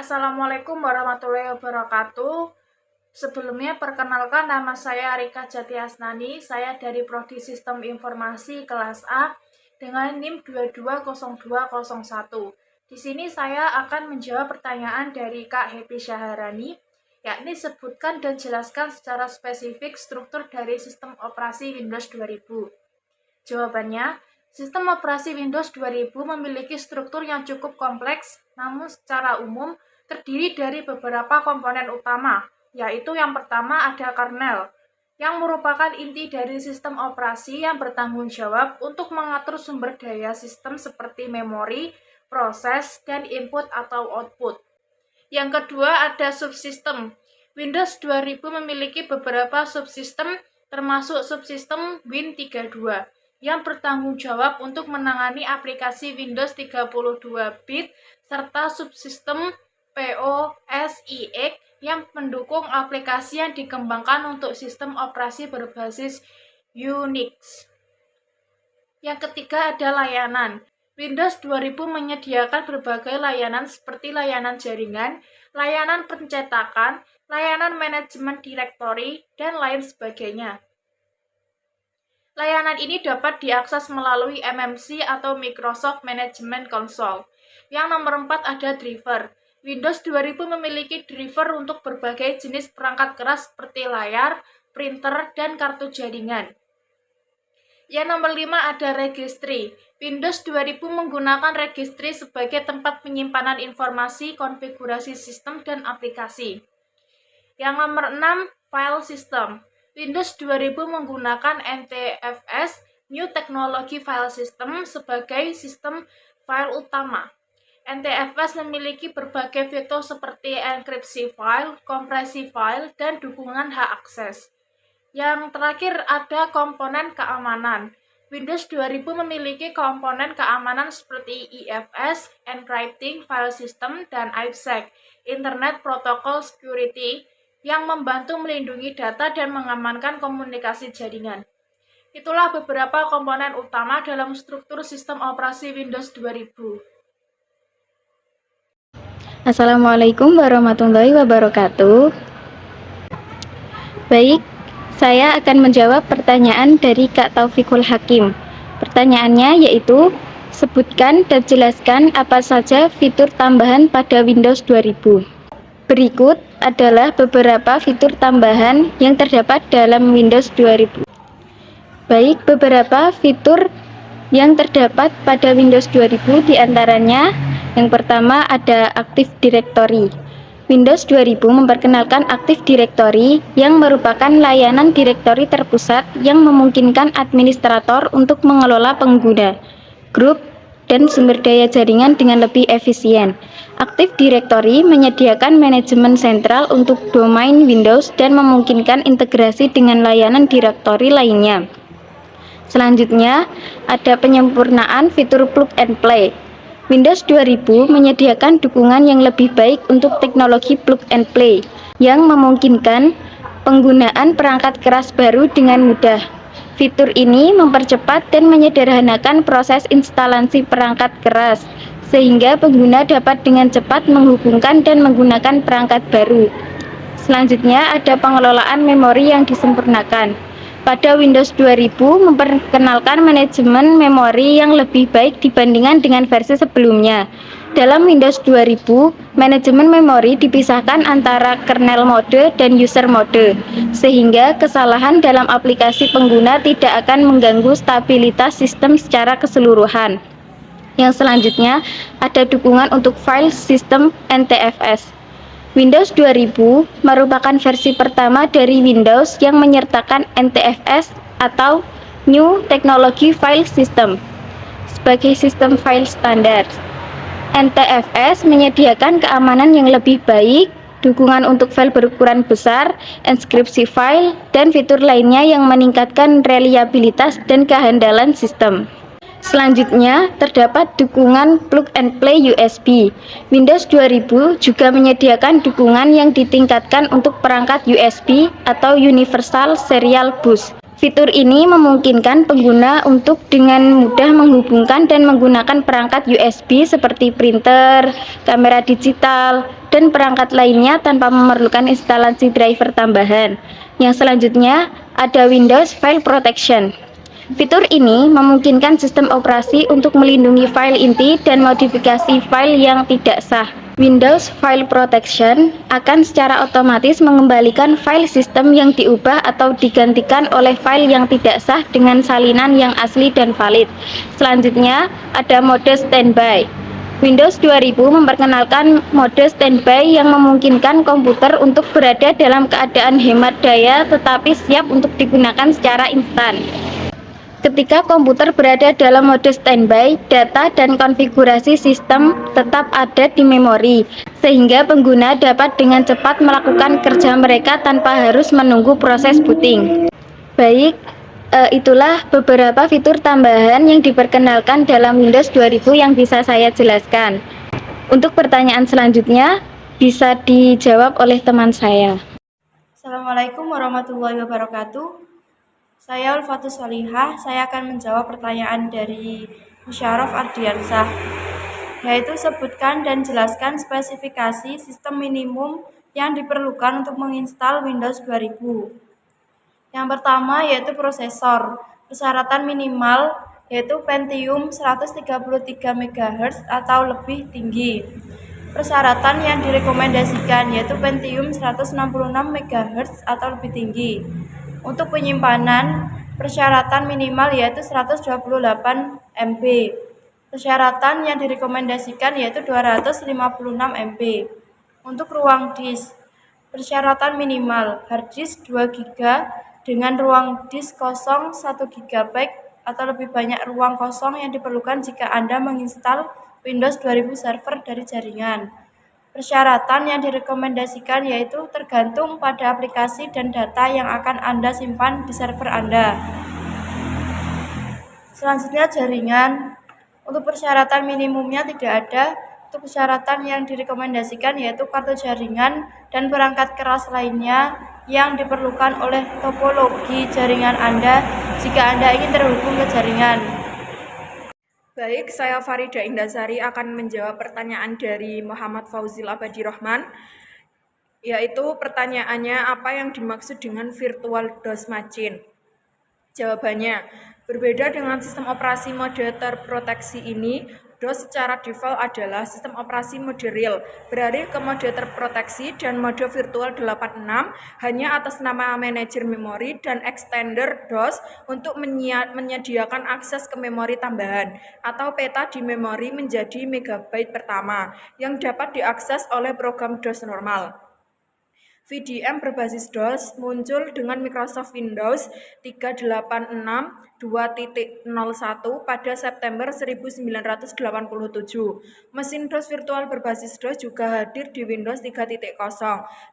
Assalamualaikum warahmatullahi wabarakatuh. Sebelumnya perkenalkan, nama saya Rika Jati Asnani. Saya dari Prodi Sistem Informasi kelas A dengan NIM 220201. Di sini saya akan menjawab pertanyaan dari Kak Happy Syaharani, yakni sebutkan dan jelaskan secara spesifik struktur dari sistem operasi Windows 2000. Jawabannya, sistem operasi Windows 2000 memiliki struktur yang cukup kompleks, namun secara umum terdiri dari beberapa komponen utama, yaitu yang pertama ada kernel, yang merupakan inti dari sistem operasi yang bertanggung jawab untuk mengatur sumber daya sistem seperti memori, proses, dan input atau output. Yang kedua ada subsistem. Windows 2000 memiliki beberapa subsistem, termasuk subsistem Win32, yang bertanggung jawab untuk menangani aplikasi Windows 32-bit serta subsistem POSIX yang mendukung aplikasi yang dikembangkan untuk sistem operasi berbasis Unix. Yang ketiga ada layanan. Windows 2000 menyediakan berbagai layanan seperti layanan jaringan, layanan pencetakan, layanan manajemen direktori, dan lain sebagainya. Layanan ini dapat diakses melalui MMC atau Microsoft Management Console. Yang nomor 4 ada driver. Windows 2000 memiliki driver untuk berbagai jenis perangkat keras seperti layar, printer, dan kartu jaringan. Yang nomor 5 ada registry. Windows 2000 menggunakan registry sebagai tempat penyimpanan informasi, konfigurasi sistem, dan aplikasi. Yang nomor 6, file system. Windows 2000 menggunakan NTFS, New Technology File System, sebagai sistem file utama. NTFS memiliki berbagai fitur seperti enkripsi file, kompresi file, dan dukungan hak akses. Yang terakhir ada komponen keamanan. Windows 2000 memiliki komponen keamanan seperti IFS, Encrypting File System, dan IPsec, Internet Protocol Security, yang membantu melindungi data dan mengamankan komunikasi jaringan. Itulah beberapa komponen utama dalam struktur sistem operasi Windows 2000. Assalamualaikum warahmatullahi wabarakatuh. Baik, saya akan menjawab pertanyaan dari Kak Taufikul Hakim. Pertanyaannya yaitu, sebutkan dan jelaskan apa saja fitur tambahan pada Windows 2000. Berikut adalah beberapa fitur tambahan yang terdapat dalam Windows 2000. Baik, beberapa fitur yang terdapat pada Windows 2000 diantaranya, yang pertama ada Active Directory. Windows 2000 memperkenalkan Active Directory yang merupakan layanan direktori terpusat yang memungkinkan administrator untuk mengelola pengguna, grup, dan sumber daya jaringan dengan lebih efisien. Active Directory menyediakan manajemen sentral untuk domain Windows dan memungkinkan integrasi dengan layanan direktori lainnya. Selanjutnya, ada penyempurnaan fitur plug and play. Windows 2000 menyediakan dukungan yang lebih baik untuk teknologi plug and play yang memungkinkan penggunaan perangkat keras baru dengan mudah. Fitur ini mempercepat dan menyederhanakan proses instalasi perangkat keras, sehingga pengguna dapat dengan cepat menghubungkan dan menggunakan perangkat baru. Selanjutnya ada pengelolaan memori yang disempurnakan. Pada Windows 2000 memperkenalkan manajemen memori yang lebih baik dibandingkan dengan versi sebelumnya. Dalam Windows 2000, manajemen memori dipisahkan antara kernel mode dan user mode, sehingga kesalahan dalam aplikasi pengguna tidak akan mengganggu stabilitas sistem secara keseluruhan. Yang selanjutnya, ada dukungan untuk file system NTFS. Windows 2000 merupakan versi pertama dari Windows yang menyertakan NTFS atau New Technology File System sebagai sistem file standar. NTFS menyediakan keamanan yang lebih baik, dukungan untuk file berukuran besar, enkripsi file, dan fitur lainnya yang meningkatkan reliabilitas dan kehandalan sistem. Selanjutnya, terdapat dukungan plug and play USB. Windows 2000 juga menyediakan dukungan yang ditingkatkan untuk perangkat USB atau Universal Serial Bus. Fitur ini memungkinkan pengguna untuk dengan mudah menghubungkan dan menggunakan perangkat USB seperti printer, kamera digital, dan perangkat lainnya tanpa memerlukan instalasi driver tambahan. Yang selanjutnya ada Windows File Protection. Fitur ini memungkinkan sistem operasi untuk melindungi file inti dan modifikasi file yang tidak sah. Windows File Protection akan secara otomatis mengembalikan file sistem yang diubah atau digantikan oleh file yang tidak sah dengan salinan yang asli dan valid. Selanjutnya, ada mode standby. Windows 2000 memperkenalkan mode standby yang memungkinkan komputer untuk berada dalam keadaan hemat daya tetapi siap untuk digunakan secara instan. Ketika komputer berada dalam mode standby, data dan konfigurasi sistem tetap ada di memori, sehingga pengguna dapat dengan cepat melakukan kerja mereka tanpa harus menunggu proses booting. Baik, itulah beberapa fitur tambahan yang diperkenalkan dalam Windows 2000 yang bisa saya jelaskan. Untuk pertanyaan selanjutnya, bisa dijawab oleh teman saya. Assalamualaikum warahmatullahi wabarakatuh. Saya Ulfatus Solihah, saya akan menjawab pertanyaan dari Musyaraf Ardiansah, yaitu sebutkan dan jelaskan spesifikasi sistem minimum yang diperlukan untuk menginstal Windows 2000. Yang pertama yaitu prosesor. Persyaratan minimal yaitu Pentium 133 MHz atau lebih tinggi. Persyaratan yang direkomendasikan yaitu Pentium 166 MHz atau lebih tinggi. Untuk penyimpanan, persyaratan minimal yaitu 128 MB. Persyaratan yang direkomendasikan yaitu 256 MB. Untuk ruang disk, persyaratan minimal hard disk 2 GB dengan ruang disk kosong 1 GB atau lebih banyak ruang kosong yang diperlukan jika Anda menginstal Windows 2000 server dari jaringan. Persyaratan yang direkomendasikan yaitu tergantung pada aplikasi dan data yang akan Anda simpan di server Anda. Selanjutnya jaringan. Untuk persyaratan minimumnya tidak ada. Untuk persyaratan yang direkomendasikan yaitu kartu jaringan dan perangkat keras lainnya yang diperlukan oleh topologi jaringan Anda jika Anda ingin terhubung ke jaringan. Baik, saya Farida Indasari akan menjawab pertanyaan dari Muhammad Fauzil Abadi Rahman, yaitu pertanyaannya apa yang dimaksud dengan virtual DOS machine? Jawabannya, berbeda dengan sistem operasi mode terproteksi ini, DOS secara default adalah sistem operasi mode real, beralih ke mode terproteksi dan mode virtual 86 hanya atas nama manajer memori dan extender DOS untuk menyediakan akses ke memori tambahan atau peta di memori menjadi megabyte pertama yang dapat diakses oleh program DOS normal. VDM berbasis DOS muncul dengan Microsoft Windows 386 2.01 pada September 1987. Mesin DOS virtual berbasis DOS juga hadir di Windows 3.0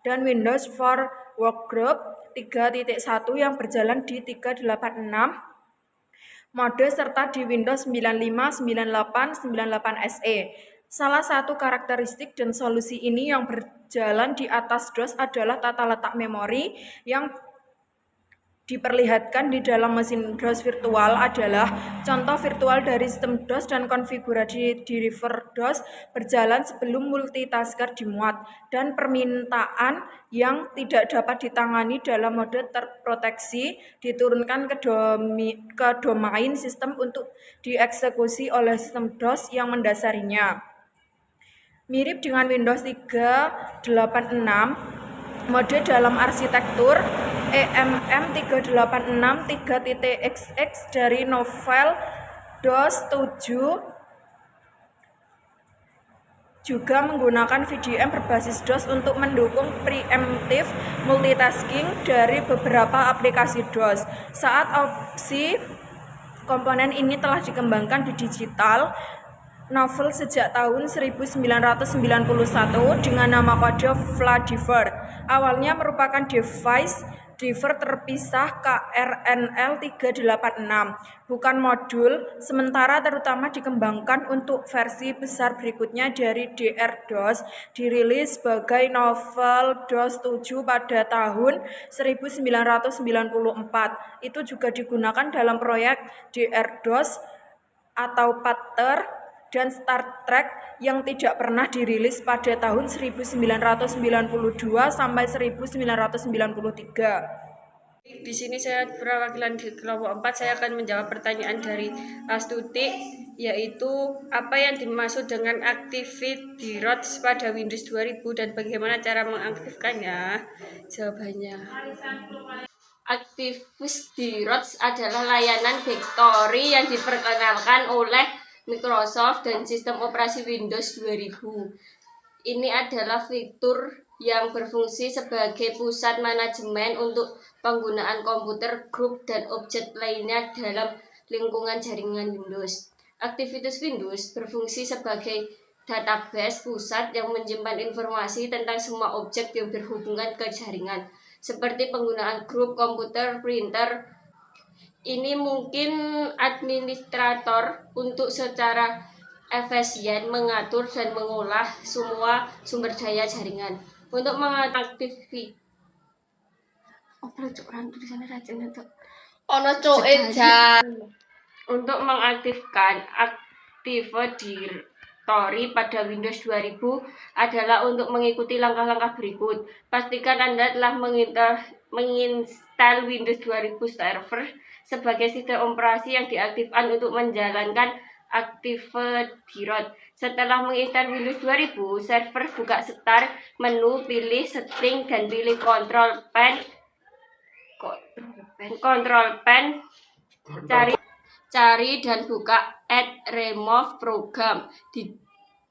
dan Windows for Workgroup 3.1 yang berjalan di 386 mode serta di Windows 95, 98, 98 SE. Salah satu karakteristik dan solusi ini yang berjalan di atas DOS adalah tata letak memori yang diperlihatkan di dalam mesin DOS virtual adalah contoh virtual dari sistem DOS dan konfigurasi driver DOS berjalan sebelum multitasker dimuat dan permintaan yang tidak dapat ditangani dalam mode terproteksi diturunkan ke domain sistem untuk dieksekusi oleh sistem DOS yang mendasarinya. Mirip dengan Windows 386, mode dalam arsitektur EMM 386 3.xx dari novel DOS 7 juga menggunakan VDM berbasis DOS untuk mendukung preemptive multitasking dari beberapa aplikasi DOS. Saat opsi komponen ini telah dikembangkan di digital novel sejak tahun 1991 dengan nama kode Vladiver. Awalnya merupakan device driver terpisah KRNL 386, bukan modul, sementara terutama dikembangkan untuk versi besar berikutnya dari DR-DOS, dirilis sebagai novel DOS 7 pada tahun 1994. Itu juga digunakan dalam proyek DR-DOS atau Pater dan Star Trek yang tidak pernah dirilis pada tahun 1992 sampai 1993. Di sini saya perwakilan di kelompok 4, saya akan menjawab pertanyaan dari Astuti, yaitu apa yang dimaksud dengan activity routes pada Windows 2000 dan bagaimana cara mengaktifkannya? Jawabannya, activity routes adalah layanan Factory yang diperkenalkan oleh Microsoft dan sistem operasi Windows 2000. Ini adalah fitur yang berfungsi sebagai pusat manajemen untuk penggunaan komputer, grup, dan objek lainnya dalam lingkungan jaringan Windows. Aktivitas Windows berfungsi sebagai database pusat yang menyimpan informasi tentang semua objek yang berhubungan ke jaringan, seperti penggunaan grup, komputer, printer. Ini mungkin administrator untuk secara efisien mengatur dan mengolah semua sumber daya jaringan. Untuk mengaktifkan untuk mengaktifkan Active Directory pada Windows 2000 adalah untuk mengikuti langkah-langkah berikut. Pastikan Anda telah menginstal Windows 2000 Server sebagai sistem operasi yang diaktifkan untuk menjalankan Active Directory. Setelah menginstal Windows 2000 Server, buka Start menu, pilih Setting dan pilih Control Pen. Cari dan buka Add Remove Program. Di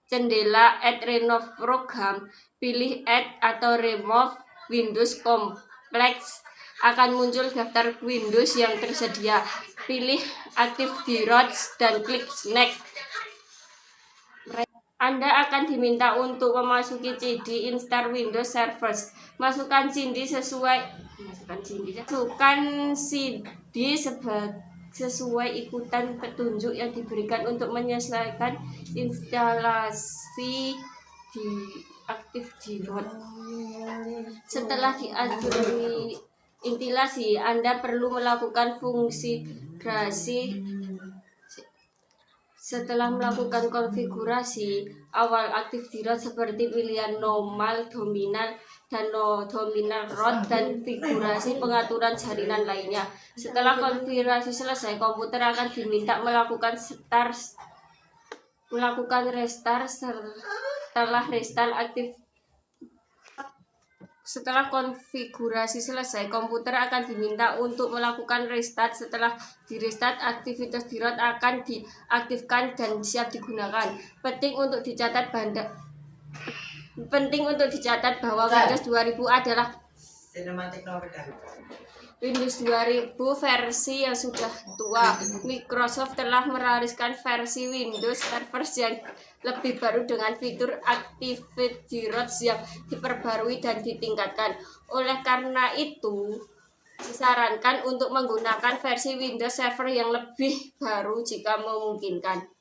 jendela Add Remove Program, pilih Add atau Remove Windows Complex. Akan muncul daftar Windows yang tersedia. Pilih Active Directory dan klik Next. Anda akan diminta untuk memasuki CD Install Windows Servers. Masukkan CD sesuai ikutan petunjuk yang diberikan untuk menyelesaikan instalasi di Active Directory. Setelah diakhiri instalasi, Anda perlu melakukan Setelah melakukan konfigurasi awal Active Directory seperti pilihan normal, dominal, dan no-dominal root, dan konfigurasi pengaturan jaringan lainnya. Setelah konfigurasi selesai, komputer akan diminta melakukan restart. Setelah konfigurasi selesai, komputer akan diminta untuk melakukan restart. Setelah di-restart, aktivitas di-root akan diaktifkan dan siap digunakan. Penting untuk dicatat bahwa Windows 2000 adalah Windows 2000 versi yang sudah tua. Microsoft telah mewariskan versi Windows Server yang lebih baru dengan fitur Active Directory yang diperbarui dan ditingkatkan. Oleh karena itu, disarankan untuk menggunakan versi Windows Server yang lebih baru jika memungkinkan.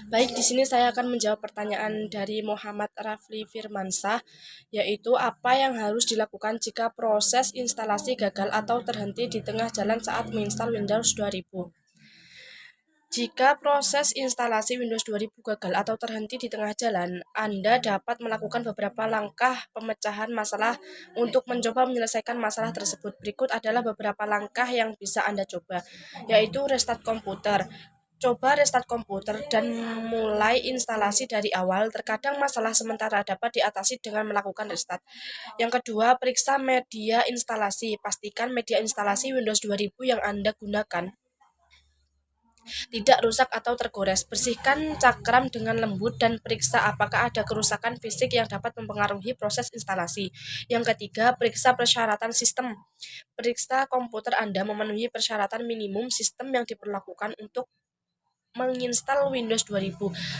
Baik, di sini saya akan menjawab pertanyaan dari Muhammad Rafli Firmansyah, yaitu apa yang harus dilakukan jika proses instalasi gagal atau terhenti di tengah jalan saat menginstal Windows 2000. Jika proses instalasi Windows 2000 gagal atau terhenti di tengah jalan, Anda dapat melakukan beberapa langkah pemecahan masalah untuk mencoba menyelesaikan masalah tersebut. Berikut adalah beberapa langkah yang bisa Anda coba, yaitu restart komputer. Coba restart komputer dan mulai instalasi dari awal. Terkadang masalah sementara dapat diatasi dengan melakukan restart. Yang kedua, periksa media instalasi. Pastikan media instalasi Windows 2000 yang Anda gunakan tidak rusak atau tergores. Bersihkan cakram dengan lembut dan periksa apakah ada kerusakan fisik yang dapat mempengaruhi proses instalasi. Yang ketiga, periksa persyaratan sistem. Periksa komputer Anda memenuhi persyaratan minimum sistem yang diperlakukan untuk menginstal Windows 2000.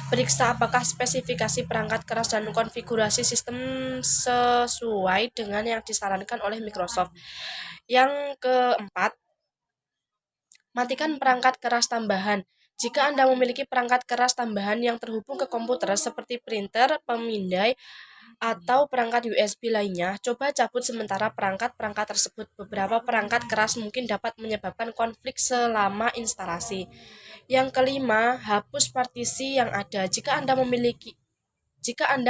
Periksa apakah spesifikasi perangkat keras dan konfigurasi sistem sesuai dengan yang disarankan oleh Microsoft. Yang keempat, matikan perangkat keras tambahan. Jika Anda memiliki perangkat keras tambahan yang terhubung ke komputer seperti printer, pemindai, atau perangkat USB lainnya, coba cabut sementara perangkat-perangkat tersebut. Beberapa perangkat keras mungkin dapat menyebabkan konflik selama instalasi. Yang kelima, hapus partisi yang ada. Jika Anda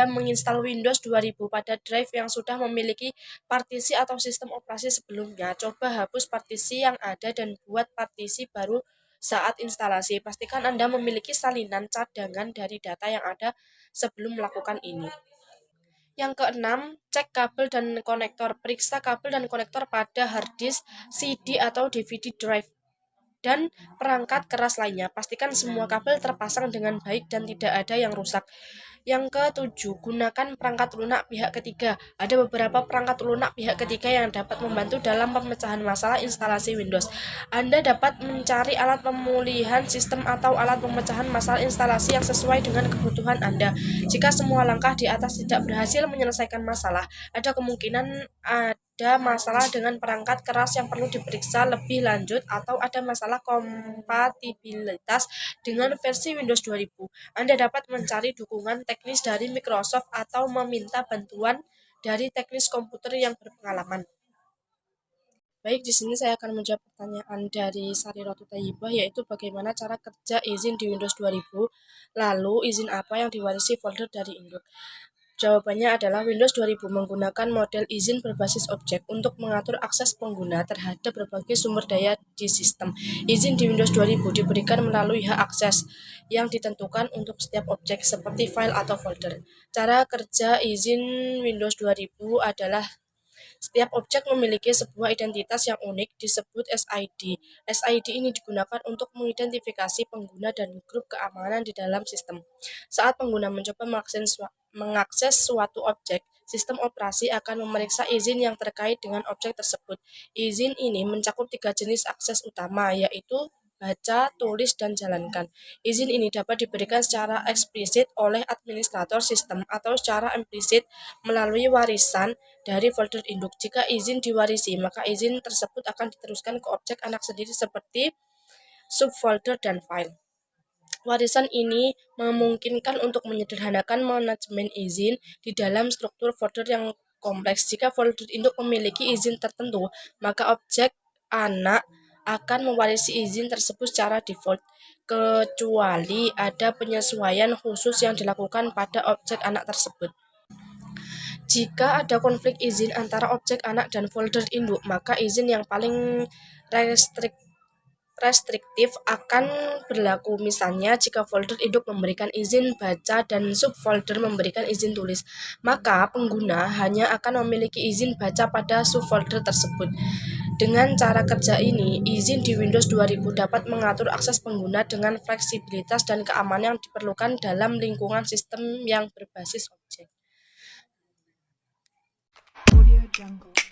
menginstal Windows 2000 pada drive yang sudah memiliki partisi atau sistem operasi sebelumnya, coba hapus partisi yang ada dan buat partisi baru saat instalasi. Pastikan Anda memiliki salinan cadangan dari data yang ada sebelum melakukan ini. Yang keenam, cek kabel dan konektor. Periksa kabel dan konektor pada hard disk, CD atau DVD drive, dan perangkat keras lainnya. Pastikan semua kabel terpasang dengan baik dan tidak ada yang rusak. Yang ketujuh, gunakan perangkat lunak pihak ketiga. Ada beberapa perangkat lunak pihak ketiga yang dapat membantu dalam pemecahan masalah instalasi Windows. Anda dapat mencari alat pemulihan sistem atau alat pemecahan masalah instalasi yang sesuai dengan kebutuhan Anda. Jika semua langkah di atas tidak berhasil menyelesaikan masalah, ada kemungkinan ada masalah dengan perangkat keras yang perlu diperiksa lebih lanjut atau ada masalah kompatibilitas dengan versi Windows 2000. Anda dapat mencari dukungan teknis dari Microsoft atau meminta bantuan dari teknis komputer yang berpengalaman. Baik, di sini saya akan menjawab pertanyaan dari Sari Rotu Tayyibah, yaitu bagaimana cara kerja izin di Windows 2000, lalu izin apa yang diwarisi folder dari induk. Jawabannya adalah Windows 2000 menggunakan model izin berbasis objek untuk mengatur akses pengguna terhadap berbagai sumber daya di sistem. Izin di Windows 2000 diberikan melalui hak akses yang ditentukan untuk setiap objek seperti file atau folder. Cara kerja izin Windows 2000 adalah setiap objek memiliki sebuah identitas yang unik disebut SID. SID ini digunakan untuk mengidentifikasi pengguna dan grup keamanan di dalam sistem. Saat pengguna mencoba mengakses suatu objek, sistem operasi akan memeriksa izin yang terkait dengan objek tersebut. Izin ini mencakup 3 jenis akses utama, yaitu baca, tulis, dan jalankan. Izin ini dapat diberikan secara eksplisit oleh administrator sistem atau secara implisit melalui warisan dari folder induk. Jika izin diwarisi, maka izin tersebut akan diteruskan ke objek anak sendiri seperti subfolder dan file. Warisan ini memungkinkan untuk menyederhanakan manajemen izin di dalam struktur folder yang kompleks. Jika folder induk memiliki izin tertentu, maka objek anak akan mewarisi izin tersebut secara default, kecuali ada penyesuaian khusus yang dilakukan pada objek anak tersebut. Jika ada konflik izin antara objek anak dan folder induk, maka izin yang paling restriktif akan berlaku. Misalnya, jika folder induk memberikan izin baca dan subfolder memberikan izin tulis, maka pengguna hanya akan memiliki izin baca pada subfolder tersebut. Dengan cara kerja ini, izin di Windows 2000 dapat mengatur akses pengguna dengan fleksibilitas dan keamanan yang diperlukan dalam lingkungan sistem yang berbasis objek. Audio Jungle.